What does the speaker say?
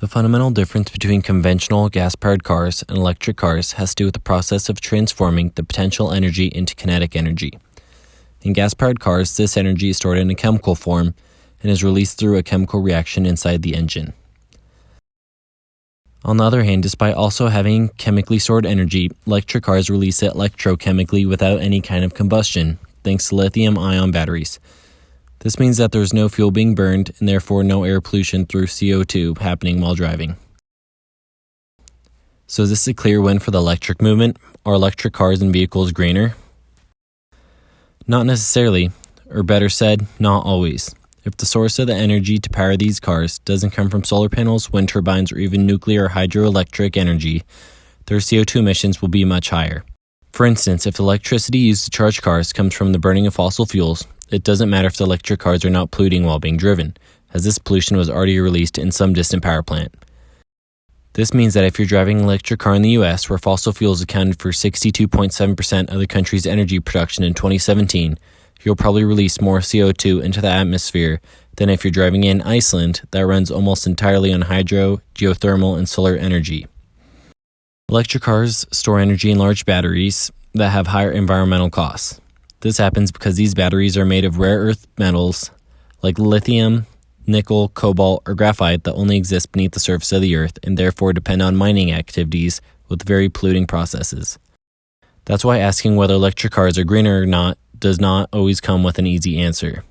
The fundamental difference between conventional gas-powered cars and electric cars has to do with the process of transforming the potential energy into kinetic energy. In gas-powered cars, this energy is stored in a chemical form and is released through a chemical reaction inside the engine. On the other hand, despite also having chemically stored energy, electric cars release it electrochemically without any kind of combustion, thanks to lithium-ion batteries. This means that there is no fuel being burned and therefore no air pollution through CO2 happening while driving. So is this a clear win for the electric movement? Are electric cars and vehicles greener? Not necessarily, or better said, not always. If the source of the energy to power these cars doesn't come from solar panels, wind turbines, or even nuclear or hydroelectric energy, their CO2 emissions will be much higher. For instance, if the electricity used to charge cars comes from the burning of fossil fuels, it doesn't matter if the electric cars are not polluting while being driven, as this pollution was already released in some distant power plant. This means that if you're driving an electric car in the US, where fossil fuels accounted for 62.7% of the country's energy production in 2017, you'll probably release more CO2 into the atmosphere than if you're driving in Iceland that runs almost entirely on hydro, geothermal, and solar energy. Electric cars store energy in large batteries that have higher environmental costs. This happens because these batteries are made of rare earth metals like lithium, nickel, cobalt, or graphite that only exist beneath the surface of the earth and therefore depend on mining activities with very polluting processes. That's why asking whether electric cars are greener or not does not always come with an easy answer.